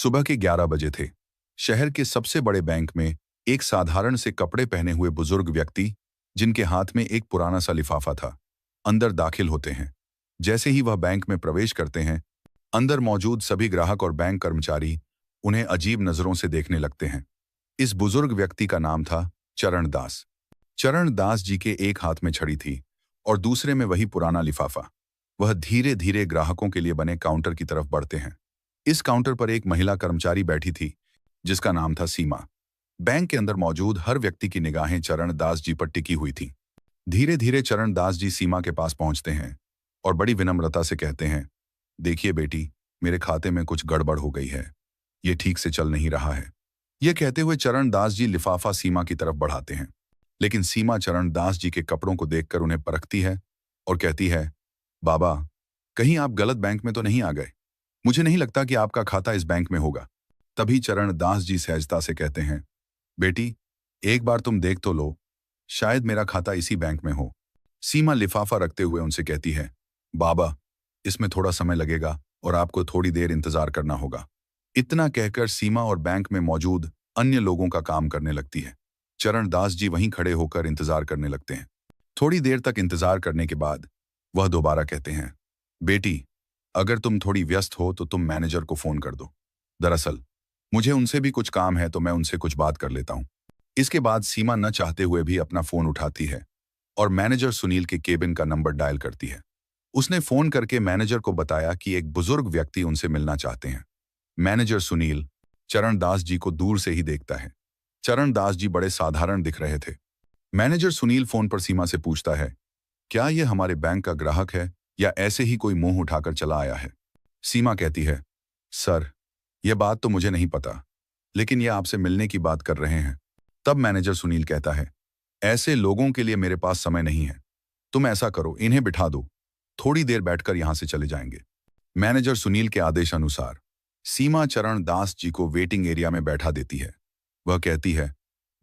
सुबह के 11 बजे थे। शहर के सबसे बड़े बैंक में एक साधारण से कपड़े पहने हुए बुजुर्ग व्यक्ति, जिनके हाथ में एक पुराना सा लिफाफा था, अंदर दाखिल होते हैं। जैसे ही वह बैंक में प्रवेश करते हैं, अंदर मौजूद सभी ग्राहक और बैंक कर्मचारी उन्हें अजीब नजरों से देखने लगते हैं। इस बुजुर्ग व्यक्ति का नाम था चरण दास। चरण दास जी के एक हाथ में छड़ी थी और दूसरे में वही पुराना लिफाफा। वह धीरे धीरे ग्राहकों के लिए बने काउंटर की तरफ बढ़ते हैं। इस काउंटर पर एक महिला कर्मचारी बैठी थी, जिसका नाम था सीमा। बैंक के अंदर मौजूद हर व्यक्ति की निगाहें चरण दास जी पर टिकी हुई थी। धीरे धीरे चरण दास जी सीमा के पास पहुंचते हैं और बड़ी विनम्रता से कहते हैं, देखिए बेटी, मेरे खाते में कुछ गड़बड़ हो गई है, ये ठीक से चल नहीं रहा है। ये कहते हुए चरण दास जी लिफाफा सीमा की तरफ बढ़ाते हैं, लेकिन सीमा चरण दास जी के कपड़ों को देखकर उन्हें परखती है और कहती है, बाबा, कहीं आप गलत बैंक में तो नहीं आ गए? मुझे नहीं लगता कि आपका खाता इस बैंक में होगा। तभी चरण दास जी सहजता से कहते हैं, बेटी, एक बार तुम देख तो लो, शायद मेरा खाता इसी बैंक में हो। सीमा लिफाफा रखते हुए उनसे कहती है, बाबा, इसमें थोड़ा समय लगेगा और आपको थोड़ी देर इंतजार करना होगा। इतना कहकर सीमा और बैंक में मौजूद अन्य लोगों का काम करने लगती है। चरण दास जी वहीं खड़े होकर इंतजार करने लगते हैं। थोड़ी देर तक इंतजार करने के बाद वह दोबारा कहते हैं, बेटी, अगर तुम थोड़ी व्यस्त हो तो तुम मैनेजर को फोन कर दो। दरअसल मुझे उनसे भी कुछ काम है, तो मैं उनसे कुछ बात कर लेता हूं। इसके बाद सीमा न चाहते हुए भी अपना फोन उठाती है और मैनेजर सुनील के केबिन का नंबर डायल करती है। उसने फोन करके मैनेजर को बताया कि एक बुजुर्ग व्यक्ति उनसे मिलना चाहते हैं। मैनेजर सुनील चरण दास जी को दूर से ही देखता है। चरण दास जी बड़े साधारण दिख रहे थे। मैनेजर सुनील फोन पर सीमा से पूछता है, क्या यह हमारे बैंक का ग्राहक है या ऐसे ही कोई मुंह उठाकर चला आया है? सीमा कहती है, सर, यह बात तो मुझे नहीं पता, लेकिन यह आपसे मिलने की बात कर रहे हैं। तब मैनेजर सुनील कहता है, ऐसे लोगों के लिए मेरे पास समय नहीं है। तुम ऐसा करो, इन्हें बिठा दो, थोड़ी देर बैठकर यहां से चले जाएंगे। मैनेजर सुनील के आदेश अनुसार सीमा चरण दास जी को वेटिंग एरिया में बैठा देती है। वह कहती है,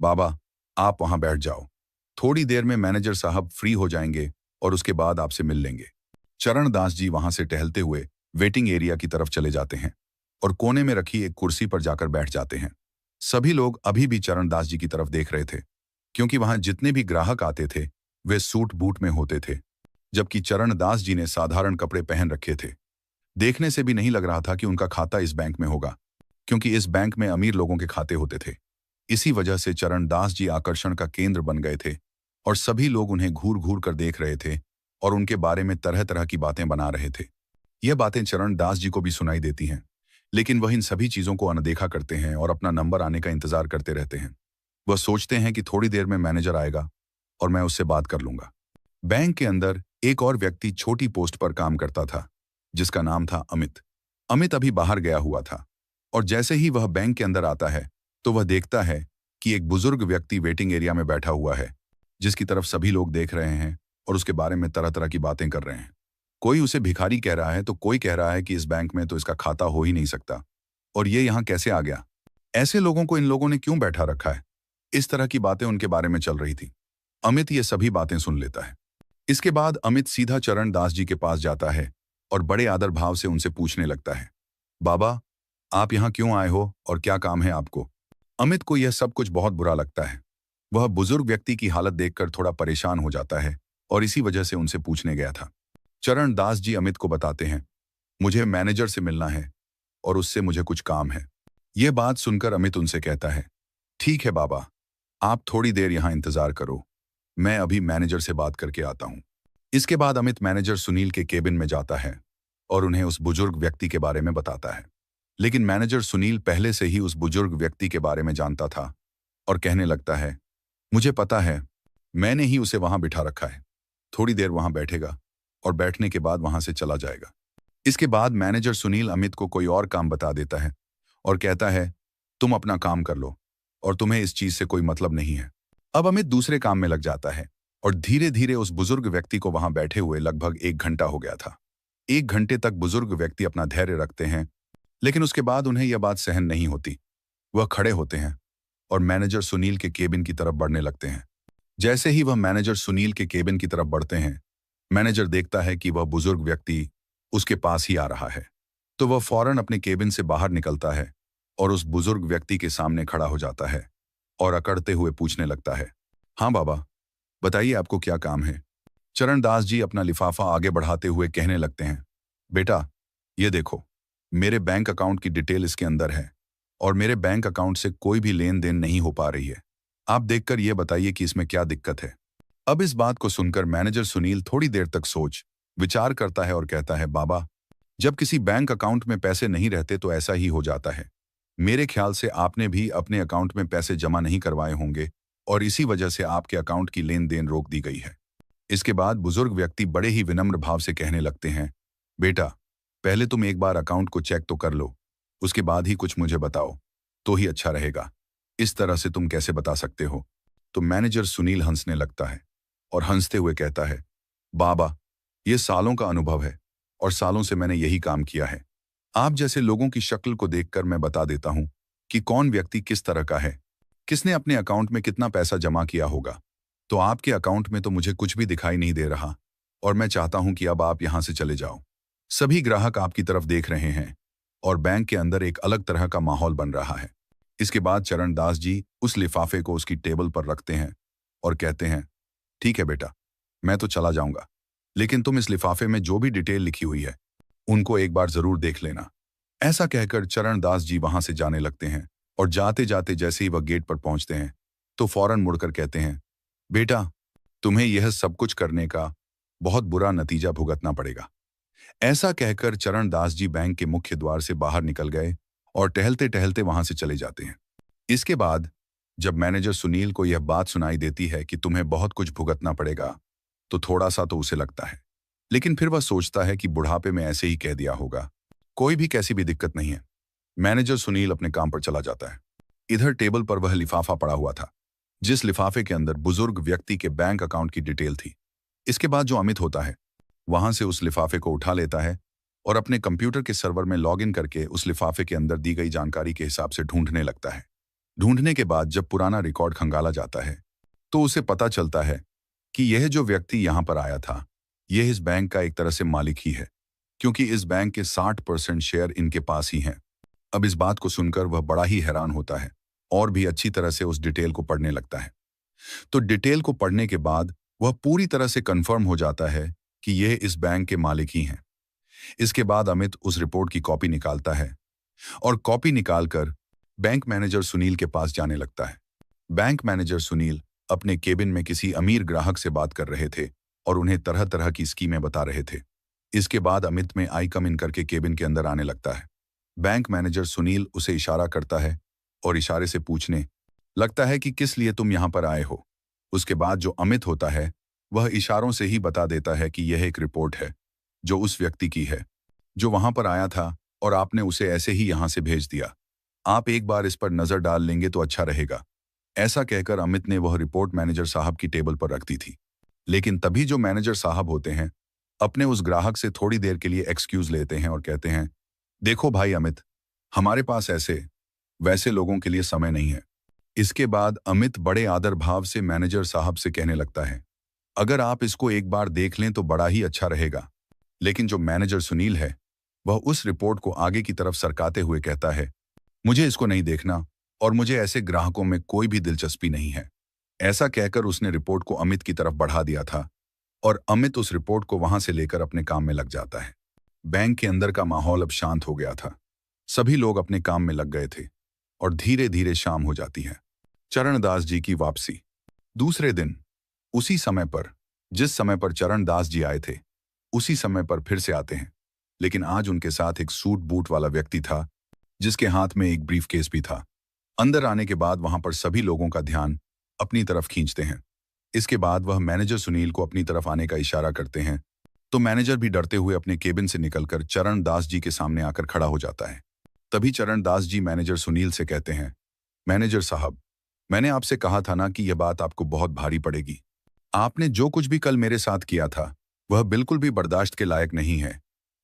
बाबा, आप वहां बैठ जाओ, थोड़ी देर में मैनेजर साहब फ्री हो जाएंगे और उसके बाद आपसे मिल लेंगे। चरण दास जी वहां से टहलते हुए वेटिंग एरिया की तरफ चले जाते हैं और कोने में रखी एक कुर्सी पर जाकर बैठ जाते हैं। सभी लोग अभी भी चरण दास जी की तरफ देख रहे थे, क्योंकि वहां जितने भी ग्राहक आते थे वे सूट बूट में होते थे, जबकि चरण दास जी ने साधारण कपड़े पहन रखे थे। देखने से भी नहीं लग रहा था कि उनका खाता इस बैंक में होगा, क्योंकि इस बैंक में अमीर लोगों के खाते होते थे। इसी वजह से चरण दास जी आकर्षण का केंद्र बन गए थे और सभी लोग उन्हें घूर घूर कर देख रहे थे और उनके बारे में तरह तरह की बातें बना रहे थे। यह बातें चरण दास जी को भी सुनाई देती हैं, लेकिन वह इन सभी चीजों को अनदेखा करते हैं और अपना नंबर आने का इंतजार करते रहते हैं। वह सोचते हैं कि थोड़ी देर में मैनेजर आएगा और मैं उससे बात कर लूंगा। बैंक के अंदर एक और व्यक्ति छोटी पोस्ट पर काम करता था, जिसका नाम था अमित। अमित अभी बाहर गया हुआ था और जैसे ही वह बैंक के अंदर आता है तो वह देखता है कि एक बुजुर्ग व्यक्ति वेटिंग एरिया में बैठा हुआ है, जिसकी तरफ सभी लोग देख रहे हैं और उसके बारे में तरह तरह की बातें कर रहे हैं। कोई उसे भिखारी कह रहा है तो कोई कह रहा है कि इस बैंक में तो इसका खाता हो ही नहीं सकता और ये यहाँ कैसे आ गया, ऐसे लोगों को इन लोगों ने क्यों बैठा रखा है। इस तरह की बातें उनके बारे में चल रही थी। अमित ये सभी बातें सुन लेता है। इसके बाद अमित सीधा चरण दास जी के पास जाता है और बड़े आदर भाव से उनसे पूछने लगता है, बाबा, आप यहाँ क्यों आए हो और क्या काम है आपको? अमित को यह सब कुछ बहुत बुरा लगता है। वह बुजुर्ग व्यक्ति की हालत देखकर थोड़ा परेशान हो जाता है और इसी वजह से उनसे पूछने गया था। चरण दास जी अमित को बताते हैं, मुझे मैनेजर से मिलना है और उससे मुझे कुछ काम है। यह बात सुनकर अमित उनसे कहता है, ठीक है बाबा, आप थोड़ी देर यहाँ इंतजार करो, मैं अभी मैनेजर से बात करके आता हूँ। इसके बाद अमित मैनेजर सुनील के केबिन में जाता है और उन्हें उस बुजुर्ग व्यक्ति के बारे में बताता है। लेकिन मैनेजर सुनील पहले से ही उस बुजुर्ग व्यक्ति के बारे में जानता था और कहने लगता है, मुझे पता है, मैंने ही उसे वहां बिठा रखा है, थोड़ी देर वहां बैठेगा और बैठने के बाद वहां से चला जाएगा। इसके बाद मैनेजर सुनील अमित को कोई और काम बता देता है और कहता है, तुम अपना काम कर लो और तुम्हें इस चीज से कोई मतलब नहीं है। अब अमित दूसरे काम में लग जाता है और धीरे धीरे उस बुजुर्ग व्यक्ति को वहां बैठे हुए लगभग 1 घंटा हो गया था। 1 घंटे तक बुजुर्ग व्यक्ति अपना धैर्य रखते हैं, लेकिन उसके बाद उन्हें यह बात सहन नहीं होती। वह खड़े होते हैं और मैनेजर सुनील के केबिन की तरफ बढ़ने लगते हैं। जैसे ही वह मैनेजर सुनील के केबिन की तरफ बढ़ते हैं, मैनेजर देखता है कि वह बुजुर्ग व्यक्ति उसके पास ही आ रहा है, तो वह फौरन अपने केबिन से बाहर निकलता है और उस बुजुर्ग व्यक्ति के सामने खड़ा हो जाता है और अकड़ते हुए पूछने लगता है, हाँ बाबा, बताइए आपको क्या काम है। चरणदास जी अपना लिफाफा आगे बढ़ाते हुए कहने लगते हैं, बेटा, ये देखो, मेरे बैंक अकाउंट की डिटेल इसके अंदर है और मेरे बैंक अकाउंट से कोई भी लेन देन नहीं हो पा रही है। आप देखकर ये बताइए कि इसमें क्या दिक्कत है। अब इस बात को सुनकर मैनेजर सुनील थोड़ी देर तक सोच विचार करता है और कहता है, बाबा, जब किसी बैंक अकाउंट में पैसे नहीं रहते तो ऐसा ही हो जाता है। मेरे ख्याल से आपने भी अपने अकाउंट में पैसे जमा नहीं करवाए होंगे और इसी वजह से आपके अकाउंट की लेन देन रोक दी गई है। इसके बाद बुजुर्ग व्यक्ति बड़े ही विनम्र भाव से कहने लगते हैं, बेटा, पहले तुम एक बार अकाउंट को चेक तो कर लो, उसके बाद ही कुछ मुझे बताओ तो ही अच्छा रहेगा। इस तरह से तुम कैसे बता सकते हो। तो मैनेजर सुनील हंसने लगता है और हंसते हुए कहता है, बाबा, ये सालों का अनुभव है और सालों से मैंने यही काम किया है। आप जैसे लोगों की शक्ल को देखकर मैं बता देता हूं कि कौन व्यक्ति किस तरह का है, किसने अपने अकाउंट में कितना पैसा जमा किया होगा। तो आपके अकाउंट में तो मुझे कुछ भी दिखाई नहीं दे रहा और मैं चाहता हूं कि अब आप यहां से चले जाओ। सभी ग्राहक आपकी तरफ देख रहे हैं और बैंक के अंदर एक अलग तरह का माहौल बन रहा है। इसके बाद चरणदास जी उस लिफाफे को उसकी टेबल पर रखते हैं और कहते हैं, ठीक है बेटा, मैं तो चला जाऊंगा, लेकिन तुम इस लिफाफे में जो भी डिटेल लिखी हुई है उनको एक बार जरूर देख लेना। ऐसा कहकर चरणदास जी वहां से जाने लगते हैं और जाते जाते जैसे ही वह गेट पर पहुंचते हैं तो फौरन मुड़कर कहते हैं, बेटा, तुम्हें यह सब कुछ करने का बहुत बुरा नतीजा भुगतना पड़ेगा। ऐसा कहकर चरणदास जी बैंक के मुख्य द्वार से बाहर निकल गए और टहलते टहलते वहां से चले जाते हैं। इसके बाद जब मैनेजर सुनील को यह बात सुनाई देती है कि तुम्हें बहुत कुछ भुगतना पड़ेगा, तो थोड़ा सा तो उसे लगता है, लेकिन फिर वह सोचता है कि बुढ़ापे में ऐसे ही कह दिया होगा, कोई भी कैसी भी दिक्कत नहीं है। मैनेजर सुनील अपने काम पर चला जाता है। इधर टेबल पर वह लिफाफा पड़ा हुआ था, जिस लिफाफे के अंदर बुजुर्ग व्यक्ति के बैंक अकाउंट की डिटेल थी। इसके बाद जो अमित होता है वहां से उस लिफाफे को उठा लेता है और अपने कंप्यूटर के सर्वर में लॉगिन करके उस लिफाफे के अंदर दी गई जानकारी के हिसाब से ढूंढने लगता है। ढूंढने के बाद जब पुराना रिकॉर्ड खंगाला जाता है तो उसे पता चलता है कि यह जो व्यक्ति यहां पर आया था यह इस बैंक का एक तरह से मालिक ही है, क्योंकि इस बैंक के 60% शेयर इनके पास ही हैं। अब इस बात को सुनकर वह बड़ा ही हैरान होता है और भी अच्छी तरह से उस डिटेल को पढ़ने लगता है। तो डिटेल को पढ़ने के बाद वह पूरी तरह से कंफर्म हो जाता है कि यह इस बैंक के मालिक ही हैं। इसके बाद अमित उस रिपोर्ट की कॉपी निकालता है और कॉपी निकालकर बैंक मैनेजर सुनील के पास जाने लगता है। बैंक मैनेजर सुनील अपने केबिन में किसी अमीर ग्राहक से बात कर रहे थे और उन्हें तरह तरह की स्कीमें बता रहे थे। इसके बाद अमित में आई कम इन करके केबिन के अंदर आने लगता है। बैंक मैनेजर सुनील उसे इशारा करता है और इशारे से पूछने लगता है कि किस लिए तुम यहां पर आए हो। उसके बाद जो अमित होता है वह इशारों से ही बता देता है कि यह एक रिपोर्ट है जो उस व्यक्ति की है जो वहां पर आया था और आपने उसे ऐसे ही यहां से भेज दिया। आप एक बार इस पर नजर डाल लेंगे तो अच्छा रहेगा। ऐसा कहकर अमित ने वह रिपोर्ट मैनेजर साहब की टेबल पर रख दी थी। लेकिन तभी जो मैनेजर साहब होते हैं अपने उस ग्राहक से थोड़ी देर के लिए एक्सक्यूज लेते हैं और कहते हैं, देखो भाई अमित, हमारे पास ऐसे वैसे लोगों के लिए समय नहीं है। इसके बाद अमित बड़े आदर भाव से मैनेजर साहब से कहने लगता है, अगर आप इसको एक बार देख लें तो बड़ा ही अच्छा रहेगा। लेकिन जो मैनेजर सुनील है वह उस रिपोर्ट को आगे की तरफ सरकाते हुए कहता है, मुझे इसको नहीं देखना और मुझे ऐसे ग्राहकों में कोई भी दिलचस्पी नहीं है। ऐसा कहकर उसने रिपोर्ट को अमित की तरफ बढ़ा दिया था और अमित उस रिपोर्ट को वहां से लेकर अपने काम में लग जाता है। बैंक के अंदर का माहौल अब शांत हो गया था। सभी लोग अपने काम में लग गए थे और धीरे धीरे शाम हो जाती है। चरणदास जी की वापसी। दूसरे दिन उसी समय पर जिस समय पर चरणदास जी आए थे उसी समय पर फिर से आते हैं, लेकिन आज उनके साथ एक सूट बूट वाला व्यक्ति था जिसके हाथ में एक ब्रीफकेस भी था। अंदर आने के बाद वहां पर सभी लोगों का ध्यान अपनी तरफ खींचते हैं। इसके बाद वह मैनेजर सुनील को अपनी तरफ आने का इशारा करते हैं तो मैनेजर भी डरते हुए अपने केबिन से निकलकर चरणदास जी के सामने आकर खड़ा हो जाता है। तभी चरणदास जी मैनेजर सुनील से कहते हैं, मैनेजर साहब, मैंने आपसे कहा था ना कि यह बात आपको बहुत भारी पड़ेगी। आपने जो कुछ भी कल मेरे साथ किया था वह बिल्कुल भी बर्दाश्त के लायक नहीं है,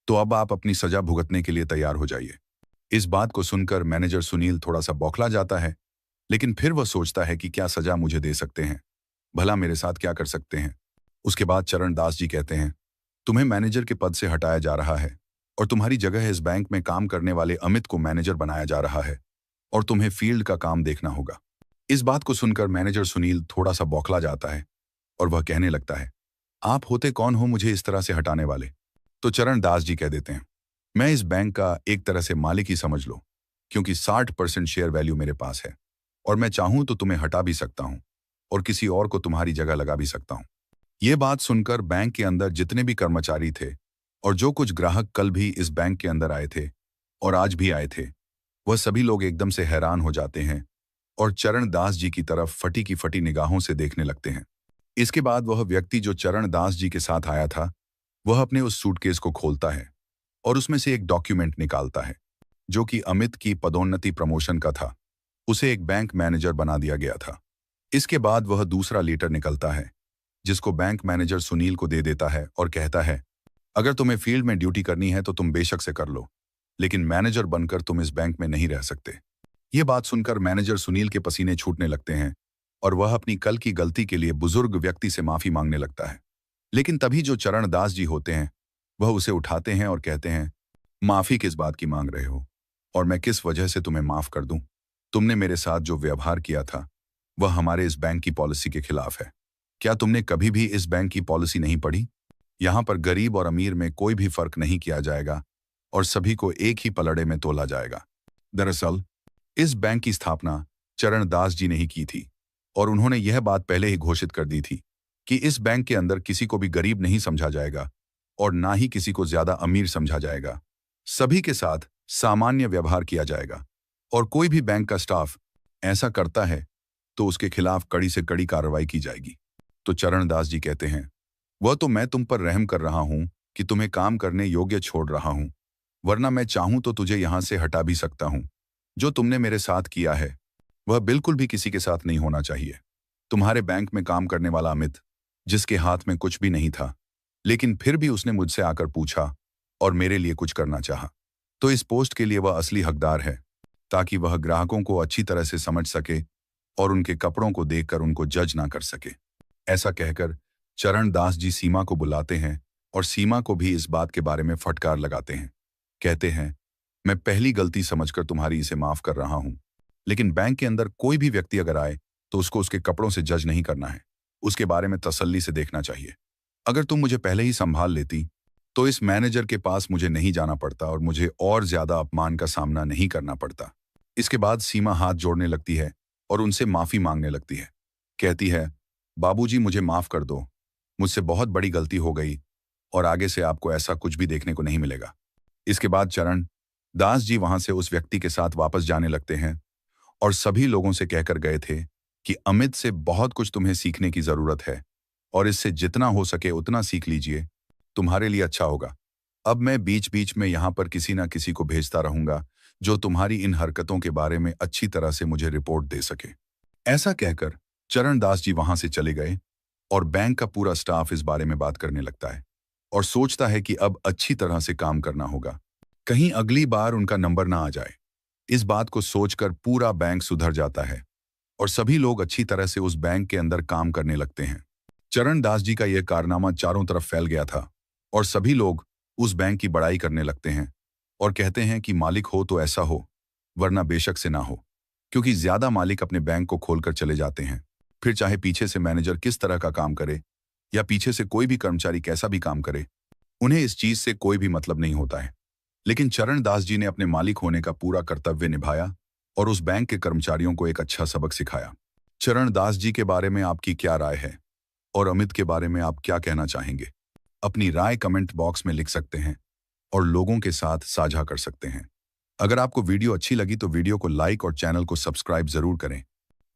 तो अब आप अपनी सजा भुगतने के लिए तैयार हो जाइए। इस बात को सुनकर मैनेजर सुनील थोड़ा सा बौखला जाता है, लेकिन फिर वह सोचता है कि क्या सजा मुझे दे सकते हैं, भला मेरे साथ क्या कर सकते हैं। उसके बाद चरणदास जी कहते हैं, तुम्हें मैनेजर के पद से हटाया जा रहा है और तुम्हारी जगह इस बैंक में काम करने वाले अमित को मैनेजर बनाया जा रहा है। और तुम्हें फील्ड का काम देखना होगा। इस बात को सुनकर मैनेजर सुनील थोड़ा सा बौखला जाता है और वह कहने लगता है, आप होते कौन हो मुझे इस तरह से हटाने वाले? तो चरण दास जी कह देते हैं, मैं इस बैंक का एक तरह से मालिक ही समझ लो, क्योंकि 60% शेयर वैल्यू मेरे पास है और मैं चाहूं तो तुम्हें हटा भी सकता हूं और किसी और को तुम्हारी जगह लगा भी सकता हूं। ये बात सुनकर बैंक के अंदर जितने भी कर्मचारी थे और जो कुछ ग्राहक कल भी इस बैंक के अंदर आए थे और आज भी आए थे, वह सभी लोग एकदम से हैरान हो जाते हैं और चरण दास जी की तरफ फटी की फटी निगाहों से देखने लगते हैं। इसके बाद वह व्यक्ति जो चरण दास जी के साथ आया था, वह अपने उस सूटकेस को खोलता है और उसमें से एक डॉक्यूमेंट निकालता है जो कि अमित की पदोन्नति प्रमोशन का था। उसे एक बैंक मैनेजर बना दिया गया था। इसके बाद वह दूसरा लेटर निकलता है जिसको बैंक मैनेजर सुनील को दे देता है और कहता है, अगर तुम्हें फील्ड में ड्यूटी करनी है तो तुम बेशक से कर लो, लेकिन मैनेजर बनकर तुम इस बैंक में नहीं रह सकते। ये बात सुनकर मैनेजर सुनील के पसीने छूटने लगते हैं और वह अपनी कल की गलती के लिए बुजुर्ग व्यक्ति से माफी मांगने लगता है। लेकिन तभी जो चरण दास जी होते हैं वह उसे उठाते हैं और कहते हैं, माफी किस बात की मांग रहे हो और मैं किस वजह से तुम्हें माफ कर दूं? तुमने मेरे साथ जो व्यवहार किया था वह हमारे इस बैंक की पॉलिसी के खिलाफ है। क्या तुमने कभी भी इस बैंक की पॉलिसी नहीं पढ़ी? यहाँ पर गरीब और अमीर में कोई भी फर्क नहीं किया जाएगा और सभी को एक ही पलड़े में तोला जाएगा। दरअसल इस बैंक की स्थापना चरण दास जी ने ही की थी और उन्होंने यह बात पहले ही घोषित कर दी थी कि इस बैंक के अंदर किसी को भी गरीब नहीं समझा जाएगा और ना ही किसी को ज्यादा अमीर समझा जाएगा। सभी के साथ सामान्य व्यवहार किया जाएगा और कोई भी बैंक का स्टाफ ऐसा करता है तो उसके खिलाफ कड़ी से कड़ी कार्रवाई की जाएगी। तो चरण दास जी कहते हैं, वह तो मैं तुम पर रहम कर रहा हूं कि तुम्हें काम करने योग्य छोड़ रहा हूं, वरना मैं चाहूं तो तुझे यहां से हटा भी सकता हूं। जो तुमने मेरे साथ किया है वह बिल्कुल भी किसी के साथ नहीं होना चाहिए। तुम्हारे बैंक में काम करने वाला अमित, जिसके हाथ में कुछ भी नहीं था, लेकिन फिर भी उसने मुझसे आकर पूछा और मेरे लिए कुछ करना चाहा, तो इस पोस्ट के लिए वह असली हकदार है, ताकि वह ग्राहकों को अच्छी तरह से समझ सके और उनके कपड़ों को देखकर उनको जज ना कर सके। ऐसा कहकर चरण दास जी सीमा को बुलाते हैं और सीमा को भी इस बात के बारे में फटकार लगाते हैं। कहते हैं, मैं पहली गलती समझकर तुम्हारी इसे माफ कर रहा हूं, लेकिन बैंक के अंदर कोई भी व्यक्ति अगर आए तो उसको उसके कपड़ों से जज नहीं करना है, उसके बारे में तसल्ली से देखना चाहिए। अगर तुम मुझे पहले ही संभाल लेती तो इस मैनेजर के पास मुझे नहीं जाना पड़ता और मुझे और ज्यादा अपमान का सामना नहीं करना पड़ता। इसके बाद सीमा हाथ जोड़ने लगती है और उनसे माफी मांगने लगती है। कहती है, बाबूजी मुझे माफ कर दो, मुझसे बहुत बड़ी गलती हो गई और आगे से आपको ऐसा कुछ भी देखने को नहीं मिलेगा। इसके बाद चरण दास जी वहां से उस व्यक्ति के साथ वापस जाने लगते हैं और सभी लोगों से कहकर गए थे कि अमित से बहुत कुछ तुम्हें सीखने की जरूरत है और इससे जितना हो सके उतना सीख लीजिए, तुम्हारे लिए अच्छा होगा। अब मैं बीच बीच में यहाँ पर किसी ना किसी को भेजता रहूंगा जो तुम्हारी इन हरकतों के बारे में अच्छी तरह से मुझे रिपोर्ट दे सके। ऐसा कहकर चरण दास जी वहां से चले गए और बैंक का पूरा स्टाफ इस बारे में बात करने लगता है और सोचता है कि अब अच्छी तरह से काम करना होगा, कहीं अगली बार उनका नंबर ना आ जाए। इस बात को सोचकर पूरा बैंक सुधर जाता है और सभी लोग अच्छी तरह से उस बैंक के अंदर काम करने लगते हैं। चरण दास जी का यह कारनामा चारों तरफ फैल गया था और सभी लोग उस बैंक की बड़ाई करने लगते हैं और कहते हैं कि मालिक हो तो ऐसा हो, वरना बेशक से ना हो, क्योंकि ज्यादा मालिक अपने बैंक को खोलकर चले जाते हैं। फिर चाहे पीछे से मैनेजर किस तरह का काम करे या पीछे से कोई भी कर्मचारी कैसा भी काम करे, उन्हें इस चीज से कोई भी मतलब नहीं होता है। लेकिन चरण दास जी ने अपने मालिक होने का पूरा कर्तव्य निभाया और उस बैंक के कर्मचारियों को एक अच्छा सबक सिखाया। चरण दास जी के बारे में आपकी क्या राय है और अमित के बारे में आप क्या कहना चाहेंगे? अपनी राय कमेंट बॉक्स में लिख सकते हैं और लोगों के साथ साझा कर सकते हैं। अगर आपको वीडियो अच्छी लगी तो वीडियो को लाइक और चैनल को सब्सक्राइब जरूर करें,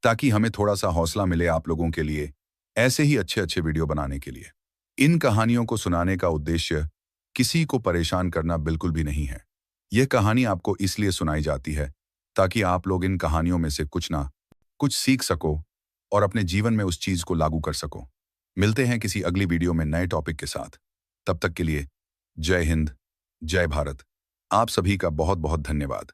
ताकि हमें थोड़ा सा हौसला मिले आप लोगों के लिए ऐसे ही अच्छे अच्छे वीडियो बनाने के लिए। इन कहानियों को सुनाने का उद्देश्य किसी को परेशान करना बिल्कुल भी नहीं है। यह कहानी आपको इसलिए सुनाई जाती है ताकि आप लोग इन कहानियों में से कुछ ना कुछ सीख सको और अपने जीवन में उस चीज को लागू कर सको। मिलते हैं किसी अगली वीडियो में नए टॉपिक के साथ। तब तक के लिए जय हिंद, जय भारत। आप सभी का बहुत बहुत धन्यवाद।